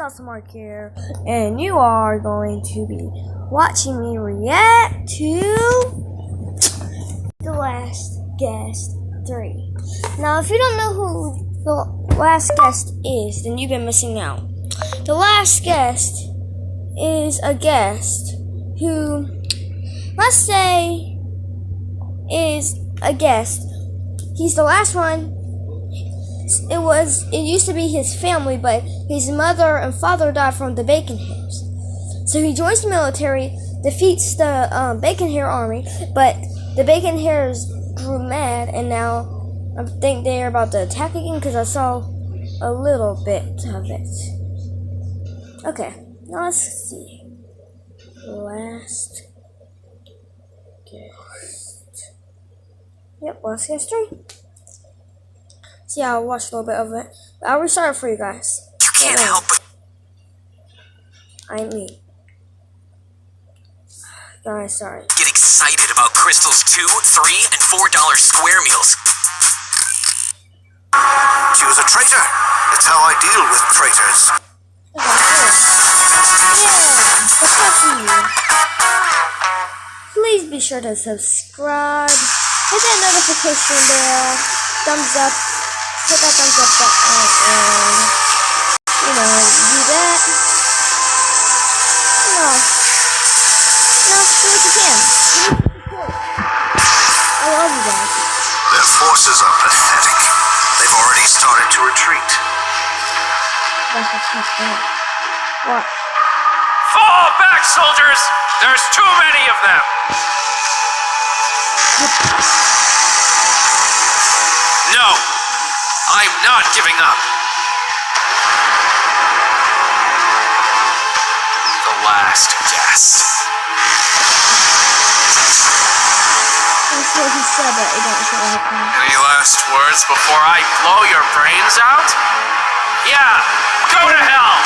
AwesomeMark here, and you are going to be watching me react to The Last Guest 3. Now, if you don't know who The Last Guest is, then you've been missing out. The Last Guest is a guest who, let's say, is a guest. He's the last one. It used to be his family, but his mother and father died from the Bacon Hairs. So he joins the military, defeats the Bacon Hair army, but the Bacon Hairs grew mad, and now I think they're about to attack again because I saw a little bit of it. Okay, now let's see. Last Guest. Yep, Last Guest 3. So yeah, I watched a little bit of it. But I'll restart it for you guys. You can't help it. I mean. Guys, sorry. Get excited about Crystal's $2, $3, and $4 square meals. She was a traitor. That's how I deal with traitors. Yeah, please be sure to subscribe. Hit that notification bell. Thumbs up. Hit that thumbs up button and, do that. Do what you can. I love you guys. Their forces are pathetic. They've already started to retreat. That's what she's doing. What? Fall back, soldiers! There's too many of them! No! I'm not giving up! The Last Guest. That's what he said, but it don't show up. Any last words before I blow your brains out? Yeah! Go to hell!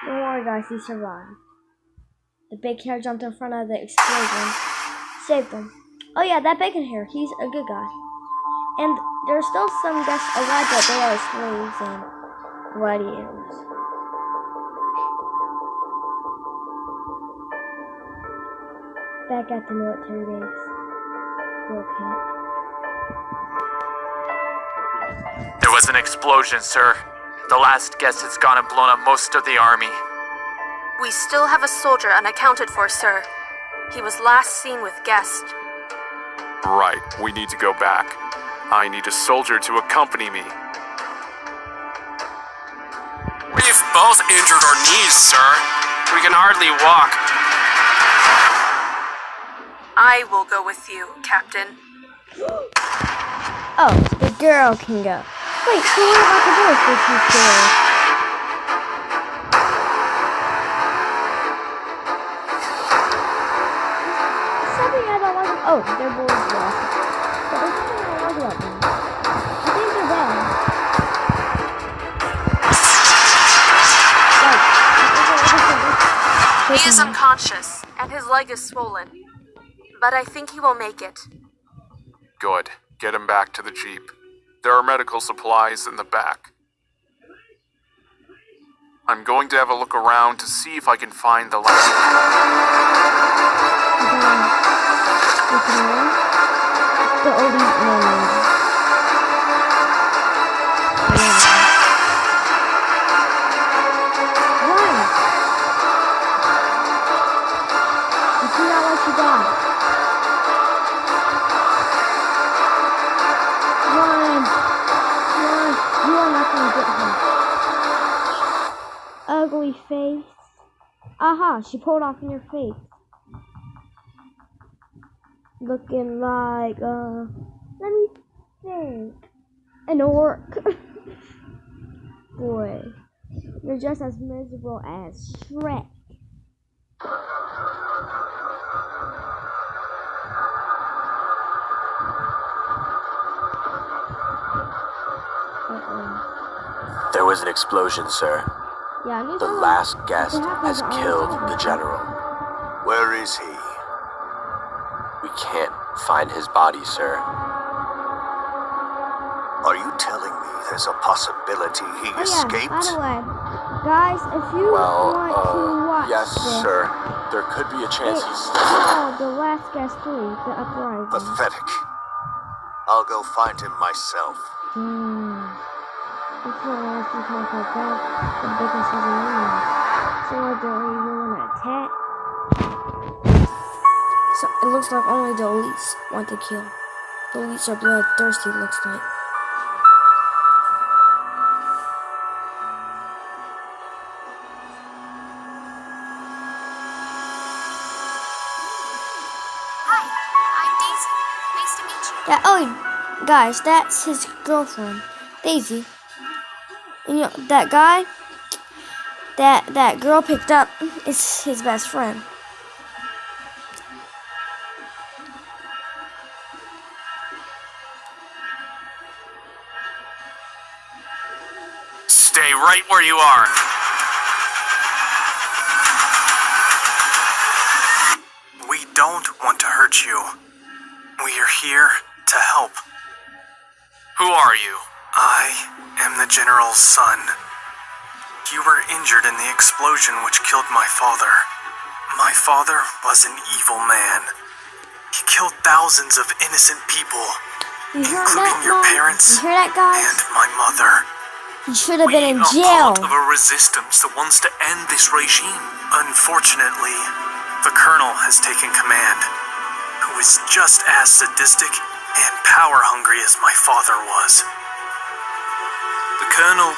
Don't worry, guys, he survived. The Bacon Hair jumped in front of the explosion, saved them. Oh yeah, that Bacon Hair, he's a good guy. And there's still some guests alive, but they are slaves and gladiators. Back at the military base. Okay. There was an explosion, sir. The Last Guest has gone and blown up most of the army. We still have a soldier unaccounted for, sir. He was last seen with Guest. Right, we need to go back. I need a soldier to accompany me. We've both injured our knees, sir. We can hardly walk. I will go with you, Captain. Oh, the girl can go. Wait, so what about the boys? This is scary. Something I don't like. Oh, they're boys lost. But there's something I don't like about them. I think they're bad. He is unconscious, and his leg is swollen. But I think he will make it. Good. Get him back to the Jeep. There are medical supplies in the back. I'm going to have a look around to see if I can find the last. The oldie ugly face. Aha, she pulled off in your face. Looking like, let me think. An orc. Boy, you're just as miserable as Shrek. There was an explosion, sir. Yeah, The Last Guest has killed the general. Where is he? We can't find his body, sir. Are you telling me there's a possibility he By escaped? the way, guys, if you want to watch yes, this, sir. There could be a chance it's he's... called The Last Guest 3, The Uprising. Pathetic. I'll go find him myself. Before I ask you talk like that, the biggest is a woman. So I don't even want to attack. So it looks like only the elites want to kill. The elites are bloodthirsty, it looks like. Hi, I'm Daisy. Nice to meet you. Yeah, oh, guys, that's his girlfriend, Daisy. And you know, that guy, that girl picked up is his best friend. Stay right where you are. We don't want to hurt you. We are here to help. Who are you? I am the General's son. You were injured in the explosion which killed my father. My father was an evil man. He killed thousands of innocent people, including your parents You hear that, guys? and my mother. He should have been in We are jail. part of a resistance that wants to end this regime. Unfortunately, the Colonel has taken command, who is just as sadistic and power-hungry as my father was. The Colonel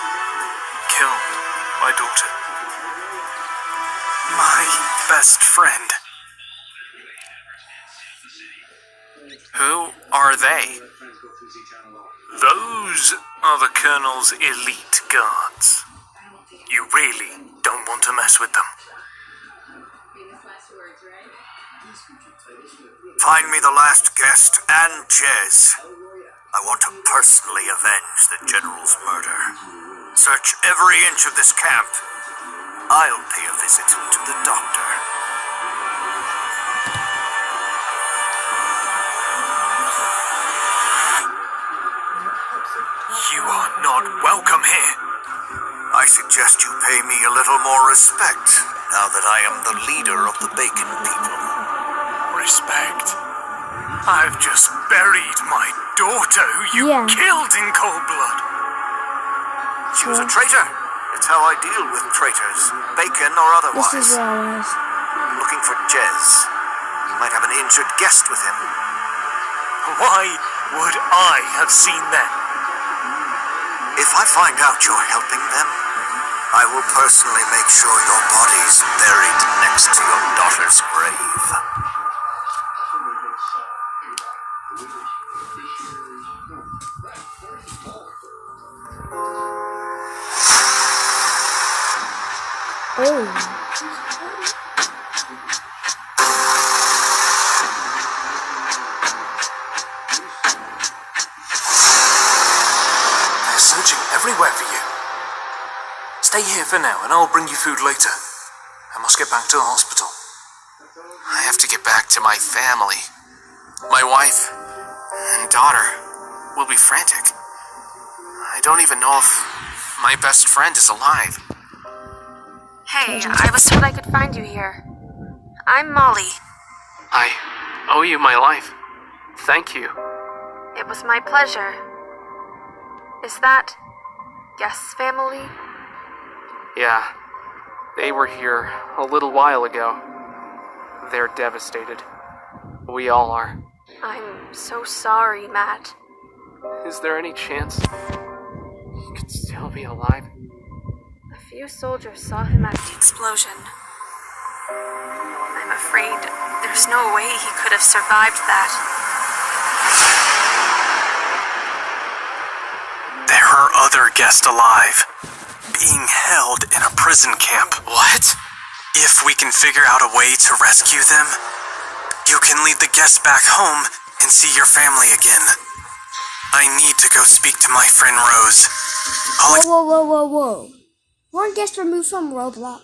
killed my daughter. My best friend. Who are they? Those are the Colonel's elite guards. You really don't want to mess with them. Find me the last guest and Jez. I want to personally avenge the General's murder. Search every inch of this camp. I'll pay a visit to the doctor. You are not welcome here. I suggest you pay me a little more respect, now that I am the leader of the Bacon people. Respect? I've just buried my daughter who you Yeah. killed in cold blood. She was a traitor. It's how I deal with traitors, Bacon or This otherwise. is where I was. I'm looking for Jez. You might have an injured guest with him. Why would I have seen them? If I find out you're helping them, I will personally make sure your body's buried next to your daughter's grave. Oh. They're searching everywhere for you. Stay here for now, and I'll bring you food later. I must get back to the hospital. I have to get back to my family. My wife and daughter will be frantic. I don't even know if my best friend is alive. Hey, I was told I could find you here. I'm Molly. I owe you my life. Thank you. It was my pleasure. Is that Guest's family? Yeah, they were here a little while ago. They're devastated. We all are. I'm so sorry, Matt. Is there any chance he could still be alive? A few soldiers saw him at the explosion. I'm afraid there's no way he could have survived that. There are other guests alive, being held in a prison camp. What? If we can figure out a way to rescue them, you can lead the guests back home and see your family again. I need to go speak to my friend Rose. Whoa. Weren't guests removed from Roblox?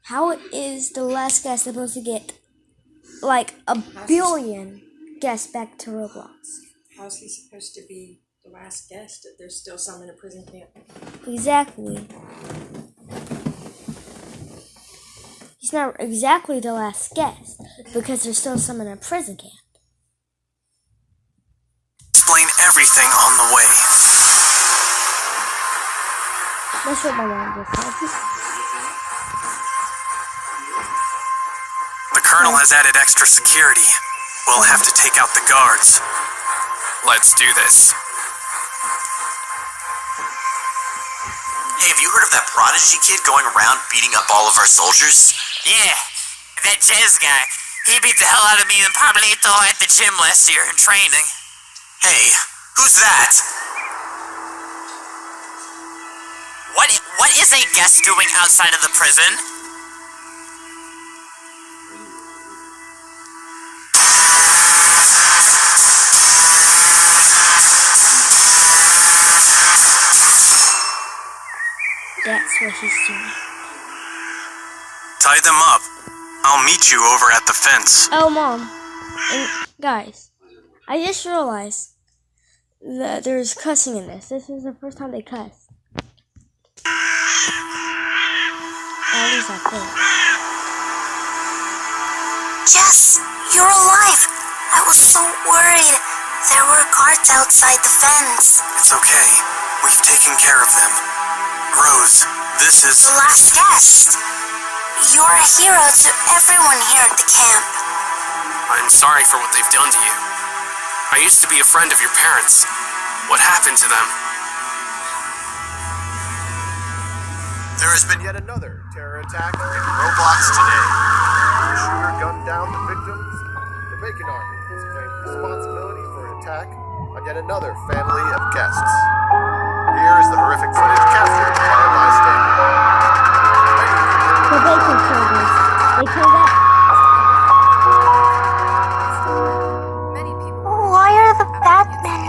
How is the last guy supposed to get like a billion guests back to Roblox. How's he supposed to be the last guest if there's still some in a prison camp? Exactly. He's not exactly the last guest because there's still some in a prison camp. Explain everything on the way. That's what my mom just said. The Colonel has added extra security. We'll have to take out the guards. Let's do this. Hey, have you heard of that Prodigy kid going around beating up all of our soldiers? Yeah, that Jez guy. He beat the hell out of me and Pablito at the gym last year in training. Hey, who's that? What is a guest doing outside of the prison? That's what he's doing. Tie them up. I'll meet you over at the fence. Oh, Mom. And guys, I just realized that there's cussing in this. This is the first time they cuss. At least I think. Jess, you're alive. I was so worried. There were guards outside the fence. It's okay. We've taken care of them. Rose, this is... The last guest. You're a hero to everyone here at the camp. I'm sorry for what they've done to you. I used to be a friend of your parents. What happened to them? There has been yet another terror attack in Roblox today. The shooter gunned down the victims. The Bacon Army has claimed responsibility for an attack on yet another family of guests. Here is the horrific footage captured by a bystander. The Bacon Soldiers. They killed that. Why are the Batmen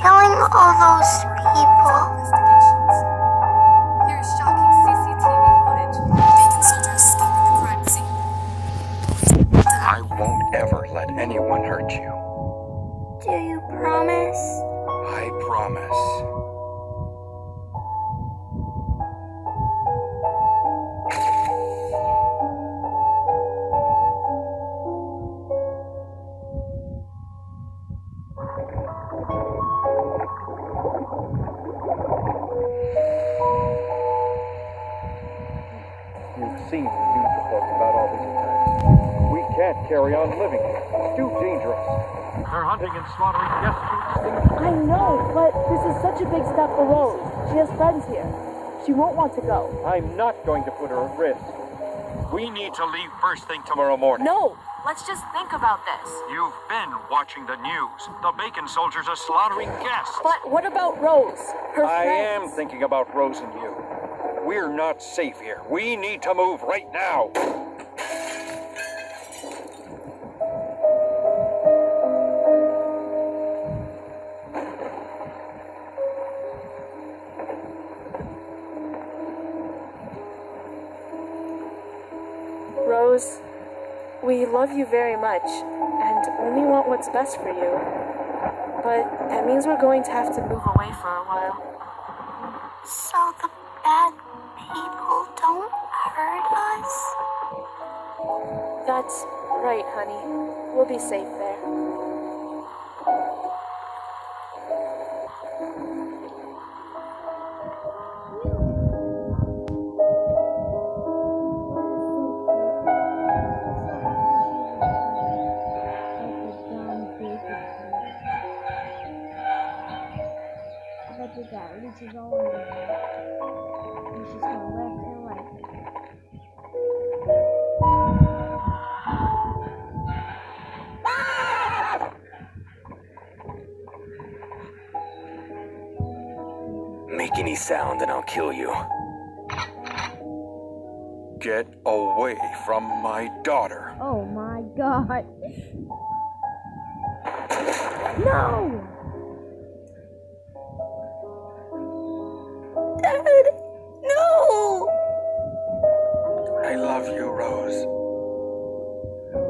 killing all those people? Here's shocking CCTV footage. Bacon soldier escaping the crime scene. I won't ever let anyone hurt you. Do you promise? I promise. You've seen the news reports about all these attacks. We can't carry on living here. It's too dangerous. They're hunting and slaughtering guests to extinction. I know, but this is such a big step for Rose. She has friends here. She won't want to go. I'm not going to put her at risk. We need to leave first thing tomorrow morning. No! Let's just think about this. You've been watching the news. The Bacon soldiers are slaughtering guests. But what about Rose? Her I friends? am thinking about Rose and you. We're not safe here. We need to move right now. Rose, we love you very much, and only want what's best for you. But that means we're going to have to move away for a while. So the bad people don't hurt us? That's right, honey. We'll be safe there. Reaches all over. And she's going left and right. Make any sound and I'll kill you. Get away from my daughter. Oh my god. No! Dad, no! I love you, Rose.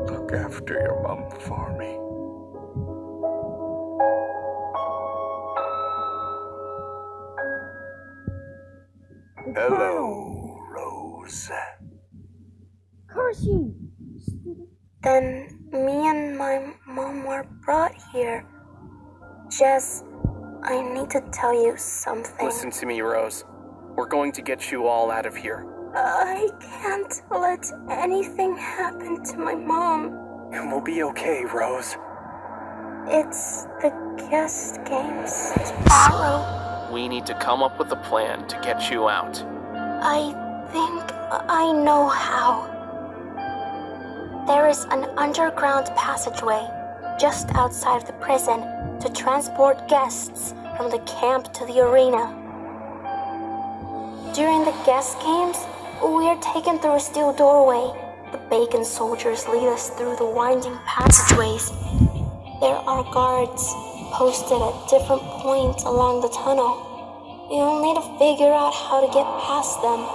Look after Hello, Rose. Curse you! Then me and my mom were brought here. Jess, I need to tell you something. Listen to me, Rose. We're going to get you all out of here. I can't let anything happen to my mom. It will be okay, Rose. It's the guest games tomorrow. We need to come up with a plan to get you out. I think I know how. There is an underground passageway just outside of the prison to transport guests from the camp to the arena. During the guest games, we are taken through a steel doorway. The Bacon soldiers lead us through the winding passageways. There are guards posted at different points along the tunnel. You'll need to figure out how to get past them.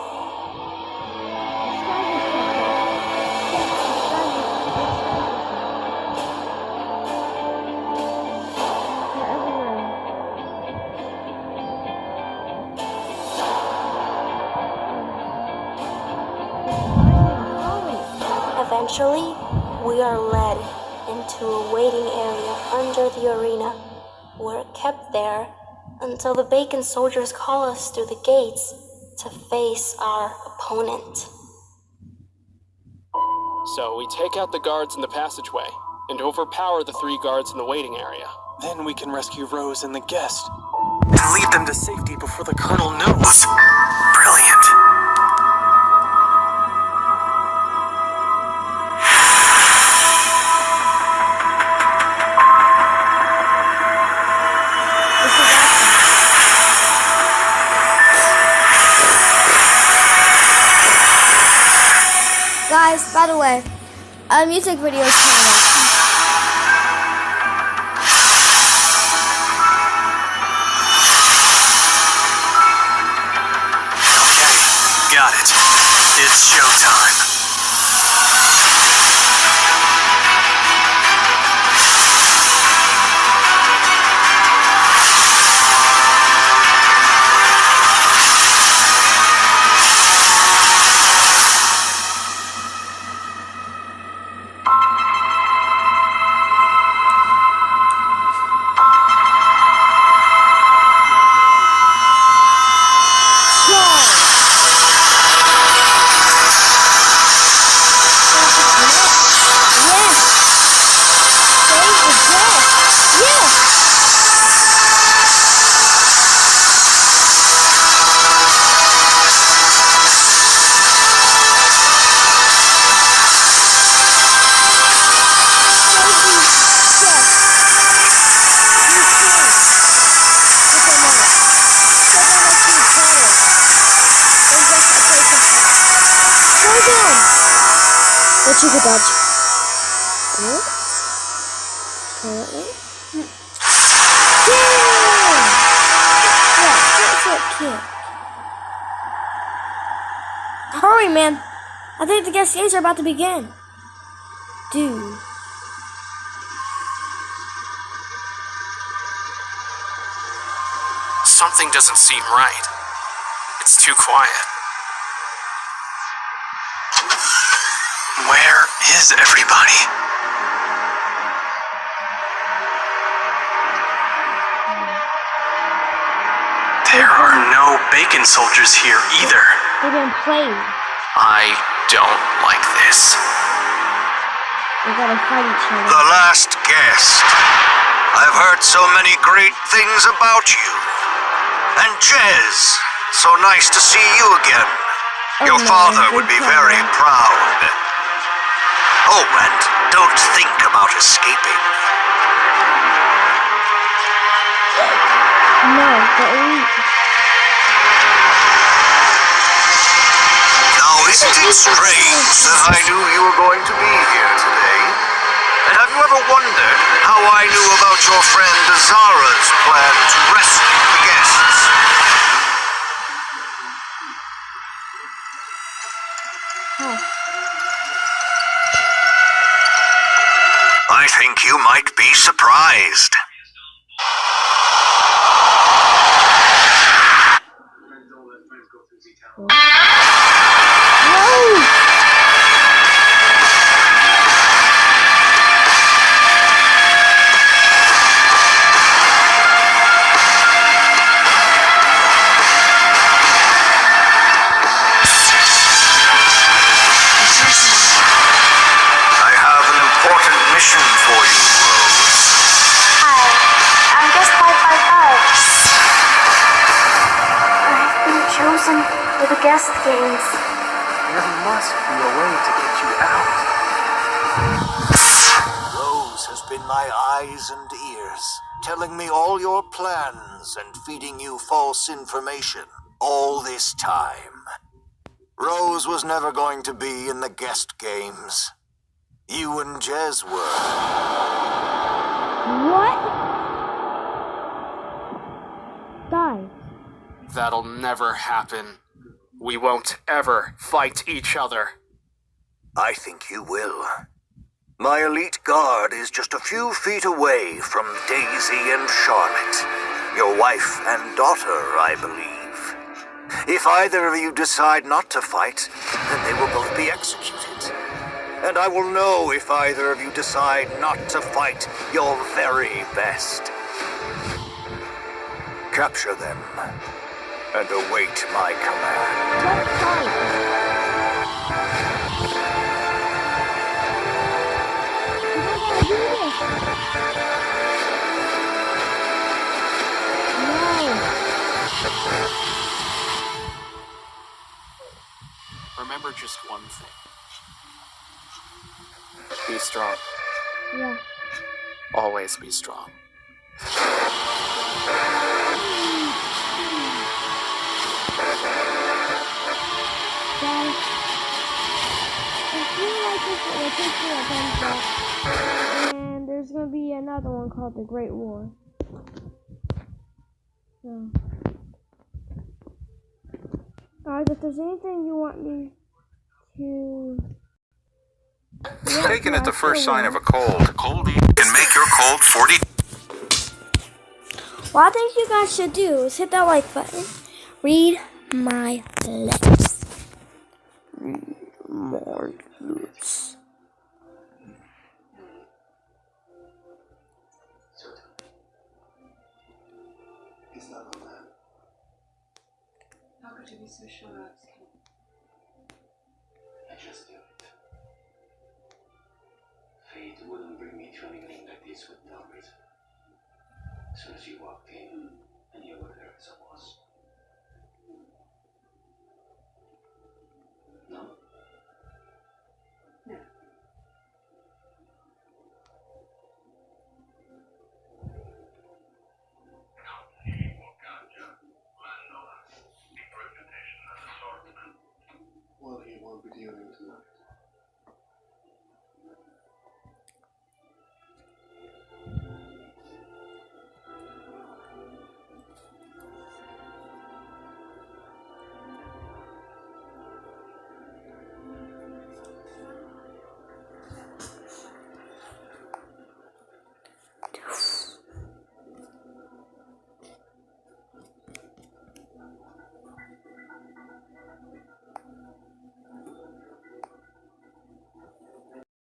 Eventually, we are led into a waiting area under the arena. We're kept there until the Bacon soldiers call us through the gates to face our opponent. So we take out the guards in the passageway and overpower the 3 guards in the waiting area. Then we can rescue Rose and the guest and lead them to safety before the Colonel knows. Brilliant. Guys, by the way, a music video is coming up. Okay, got it. It's showtime. What you could dodge? Good. Currently. Yeah! Yeah, foot kick. Hurry, man. I think the guest games are about to begin. Dude. Something doesn't seem right. It's too quiet. Where is everybody? There are no Bacon soldiers here either. They've been playing. I don't like this. They gotta fight each other. The last guest. I've heard so many great things about you. And Jez, so nice to see you again. Your father would be very proud. Oh, and don't think about escaping. No, but leave. Now, isn't it strange that I knew you were going to be here today? And have you ever wondered how I knew about your friend Zara's plan to rescue the guests? I think you might be surprised. for the guest games. There must be a way to get you out. Rose has been my eyes and ears, telling me all your plans and feeding you false information all this time. Rose was never going to be in the guest games. You and Jez were. What? Guys. That'll never happen. We won't ever fight each other. I think you will. My elite guard is just a few feet away from Daisy and Charlotte, your wife and daughter, I believe. If either of you decide not to fight, then they will both be executed. And I will know if either of you decide not to fight your very best. Capture them and await my command. Remember just one thing. Be strong. Yeah. Always be strong. Guys, if you like this, it will take me a thumbs up. And there's going to be another one called The Great War. So, guys, if there's anything you want me to... Taken at the first sign of a cold. Coldy can make your cold 40. What I think you guys should do is hit that like button. Read my lips. Read my lips. How could you be so sure I was coming? I just knew it. Fate wouldn't bring me to anything like this with no reason. As soon as you